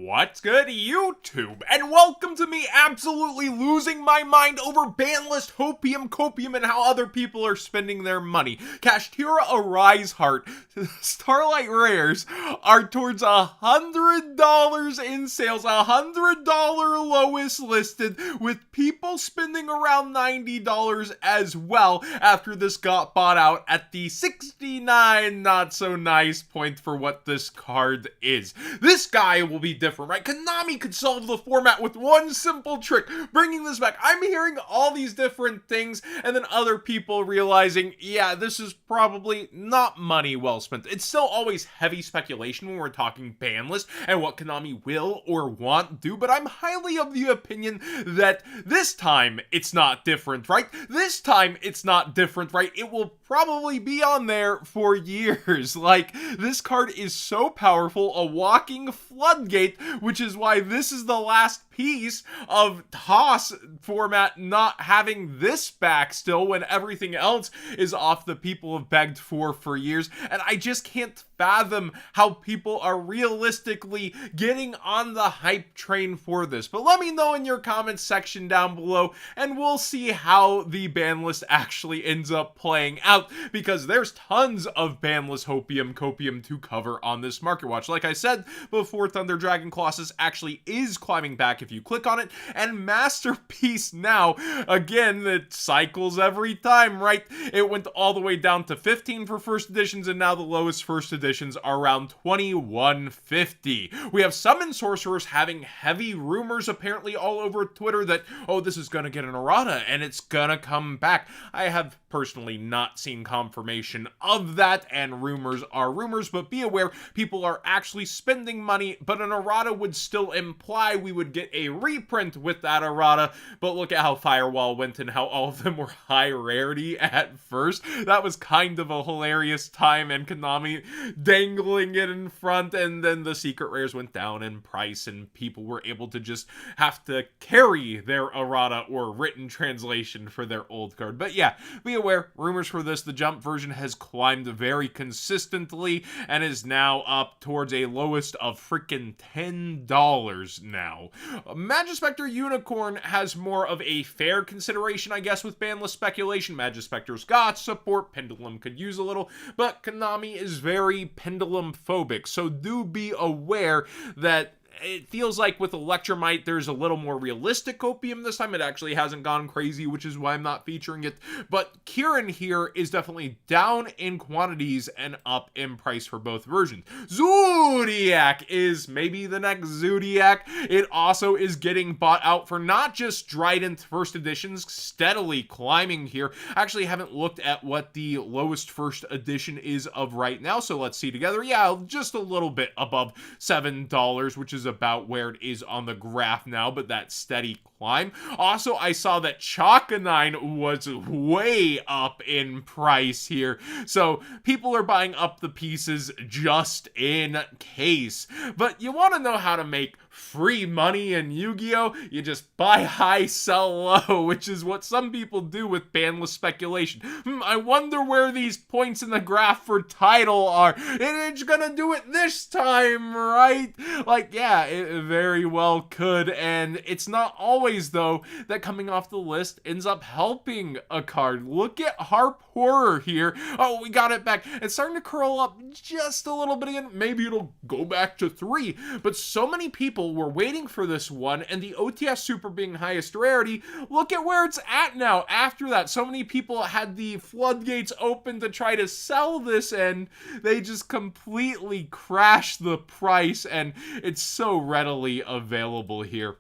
What's good, YouTube? And welcome to me absolutely losing my mind over Banlist, Hopium, Copium, and how other people are spending their money. Kashtira Arise Heart, Starlight Rares are towards $100 in sales, $100 lowest listed, with people spending around $90 as well after this got bought out at the 69 not so nice point for what this card is. This guy will be different, right? Konami could solve the format with one simple trick, bringing this back. I'm hearing all these different things, and then other people realizing, yeah, this is probably not money well spent. It's still always heavy speculation when we're talking Banlist and what Konami will or won't do, but I'm highly of the opinion that this time it's not different, right? This time it's not different, right? It will probably be on there for years. Like, this card is so powerful, a walking floodgate, which is why this is the last piece of TOS format not having this back still when everything else is off the people have begged for years. And I just can't fathom how people are realistically getting on the hype train for this. But let me know in your comments section down below, and we'll see how the ban list actually ends up playing out, because there's tons of Banlist Hopium Copium to cover on this market watch. Like I said before, Thunder Dragon Colossus actually is climbing back if you click on it, and Masterpiece now, again, it cycles every time, right? It went all the way down to 15 for first editions, and now the lowest first editions are around 2150. We have Summon Sorcerers having heavy rumors apparently all over Twitter that, oh, this is gonna get an errata and it's gonna come back. I have personally not seen confirmation of that, and rumors are rumors, but be aware, people are actually spending money, but an errata would still imply we would get a reprint with that errata. But look at how Firewall went and how all of them were high rarity at first. That was kind of a hilarious time, and Konami dangling it in front, and then the secret rares went down in price and people were able to just have to carry their errata or written translation for their old card. But yeah, be aware, rumors for this, the jump version has climbed very consistently and is now up towards a lowest of freaking $10 now. Magispector Unicorn has more of a fair consideration, I guess, with Banlist speculation. Magispector's got support, Pendulum could use a little, but Konami is very Pendulum phobic, so do be aware that it feels like with Electromite, there's a little more realistic Copium this time. It actually hasn't gone crazy, which is why I'm not featuring it. But Kieran here is definitely down in quantities and up in price for both versions. Zodiac is maybe the next Zodiac. It also is getting bought out for not just Trident first editions, steadily climbing here. I actually haven't looked at what the lowest first edition is of right now, so let's see together. Yeah, just a little bit above $7, which is about where it is on the graph now, but that steady climb. Also, I saw that Chakanine was way up in price here, so people are buying up the pieces just in case. But you want to know how to make free money in Yu-Gi-Oh? You just buy high, sell low, which is what some people do with Banlist speculation. I wonder where these points in the graph for title are. It's gonna do it this time, right? Like, yeah, it very well could, and it's not always, though, that coming off the list ends up helping a card. Look at Harp Horror here. Oh, we got it back. It's starting to curl up just a little bit again. Maybe it'll go back to 3, but so many people were waiting for this one, and the OTS Super being highest rarity, look at where it's at now. After that, so many people had the floodgates open to try to sell this, and they just completely crashed the price, and it's so readily available here.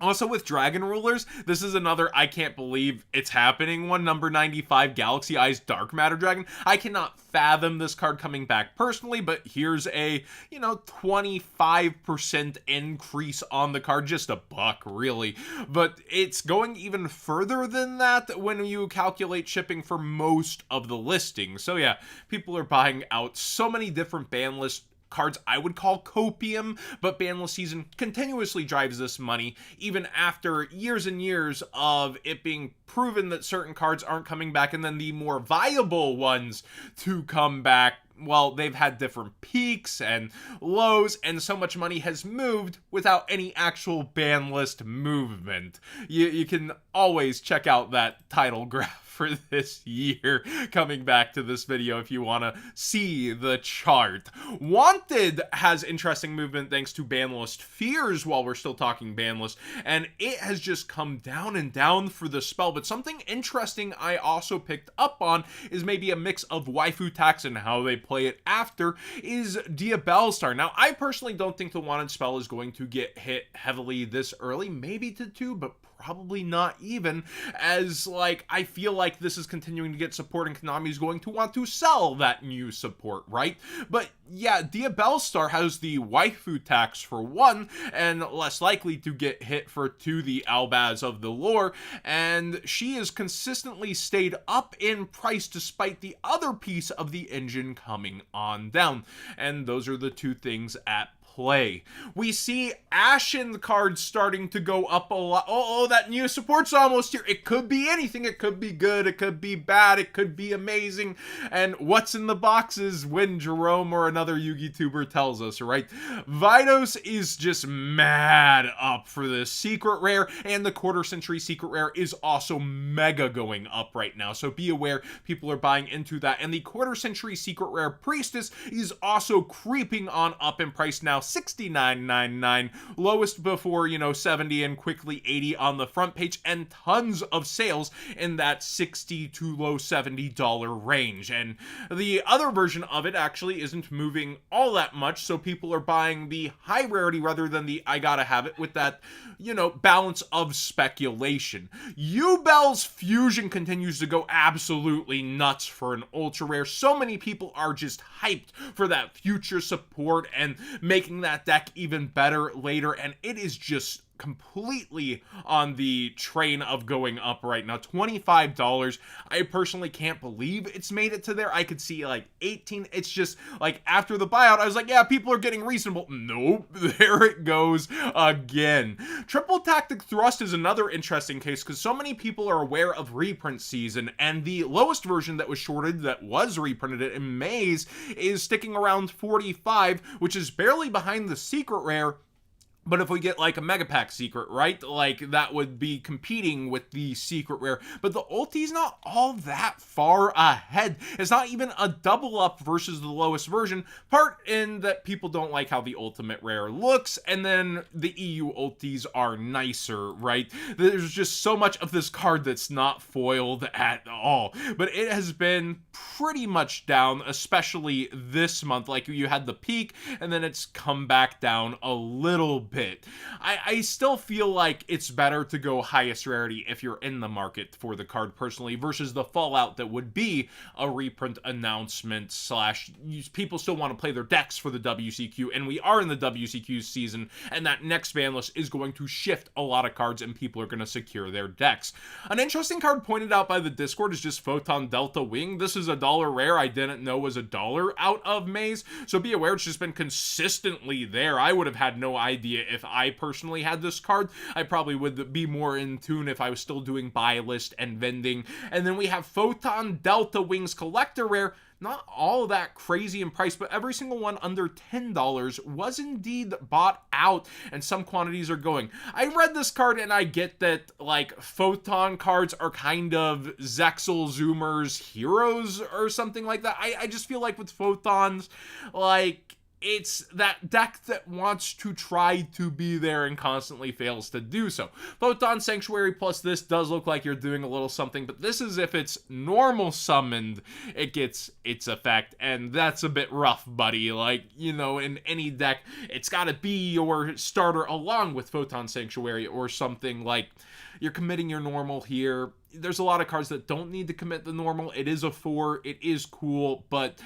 Also, with Dragon Rulers, this is another I can't believe it's happening one. Number 95, Galaxy Eyes Dark Matter Dragon. I cannot fathom this card coming back personally, but here's a, 25% increase on the card. Just a buck, really. But it's going even further than that when you calculate shipping for most of the listings. So yeah, people are buying out so many different ban lists cards I would call copium, but Banlist season continuously drives this money, even after years and years of it being proven that certain cards aren't coming back, and then the more viable ones to come back well, they've had different peaks and lows, and so much money has moved without any actual ban list movement. You can always check out that title graph for this year coming back to this video if you want to see the chart. Wanted has interesting movement thanks to banlist fears while we're still talking banlist, and it has just come down and down for the spell. But something interesting I also picked up on is maybe a mix of waifu tax and how they play it after is Diabellstar. Now, I personally don't think the wanted spell is going to get hit heavily this early, maybe to 2, but probably not even, as like I feel like this is continuing to get support and Konami is going to want to sell that new support, right? But yeah, Diabellstar has the waifu tax for 1 and less likely to get hit for 2, the Albaz of the lore, and she has consistently stayed up in price despite the other piece of the engine coming on down, and those are the two things at play. We see Ashened cards starting to go up a lot. Oh, that new support's almost here. It could be anything. It could be good. It could be bad. It could be amazing. And what's in the boxes when Jerome or another Yugi tuber tells us, right? Vidos is just mad up for this secret rare, and the quarter century secret rare is also mega going up right now. So be aware, people are buying into that. And the quarter century secret rare priestess is also creeping on up in price now. $69.99, lowest before, 70 and quickly 80 on the front page, and tons of sales in that $60 to low $70 range. And the other version of it actually isn't moving all that much, so people are buying the high rarity rather than the I gotta have it with that, balance of speculation. Yubel's Fusion continues to go absolutely nuts for an ultra rare. So many people are just hyped for that future support and making that deck even better later, and it is just completely on the train of going up right now. $25. I personally can't believe it's made it to there. I could see like 18. It's just like after the buyout, I was like, yeah, people are getting reasonable. Nope, there it goes again. Triple Tactic Thrust is another interesting case because so many people are aware of reprint season, and the lowest version that was shorted that was reprinted in Maze is sticking around 45, which is barely behind the secret rare. But if we get like a Mega Pack secret, right? Like that would be competing with the secret rare. But the ulti's not all that far ahead. It's not even a double up versus the lowest version. Part in that people don't like how the ultimate rare looks. And then the EU ultis are nicer, right? There's just so much of this card that's not foiled at all. But it has been pretty much down, especially this month. Like you had the peak and then it's come back down a little bit. I still feel like it's better to go highest rarity if you're in the market for the card personally versus the fallout that would be a reprint announcement / people still want to play their decks for the WCQ, and we are in the WCQ season, and that next ban list is going to shift a lot of cards and people are going to secure their decks. An interesting card pointed out by the Discord is just Photon Delta Wing. This is $1 rare I didn't know was $1 out of Maze, so be aware it's just been consistently there. I would have had no idea if I personally had this card. I probably would be more in tune if I was still doing buy list and vending. And then we have Photon Delta Wings Collector Rare. Not all that crazy in price, but every single one under $10 was indeed bought out, and some quantities are going. I read this card and I get that like Photon cards are kind of Zexal Zoomer's heroes or something like that. I just feel like with Photons, like it's that deck that wants to try to be there and constantly fails to do so. Photon Sanctuary plus this does look like you're doing a little something, but this is if it's normal summoned, it gets its effect, and that's a bit rough, buddy. Like, in any deck, it's gotta be your starter along with Photon Sanctuary or something. Like, you're committing your normal here. There's a lot of cards that don't need to commit the normal. It is a 4, it is cool, but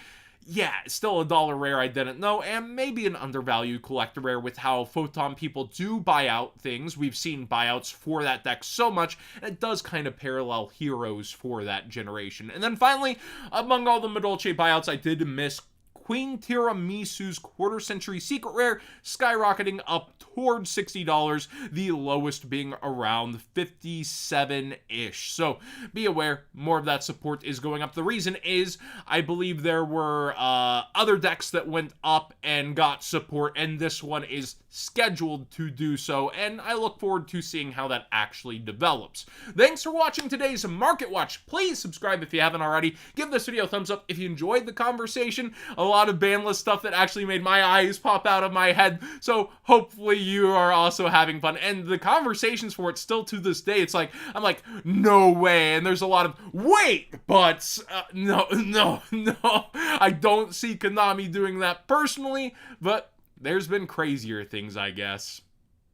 yeah, it's still $1 rare I didn't know, and maybe an undervalued collector rare with how Photon people do buy out things. We've seen buyouts for that deck so much, and it does kind of parallel heroes for that generation. And then finally, among all the Madolche buyouts, I did miss Queen Tiramisu's quarter century secret rare skyrocketing up towards $60, the lowest being around 57-ish. So be aware, more of that support is going up. The reason is I believe there were other decks that went up and got support, and this one is scheduled to do so, and I look forward to seeing how that actually develops. Thanks for watching today's Market Watch. Please subscribe if you haven't already. Give this video a thumbs up if you enjoyed the conversation. A lot of Banlist stuff that actually made my eyes pop out of my head, so hopefully you are also having fun. And the conversations for it still to this day, it's like, I'm like, no way, and there's a lot of, wait, but, no, I don't see Konami doing that personally, but there's been crazier things, I guess.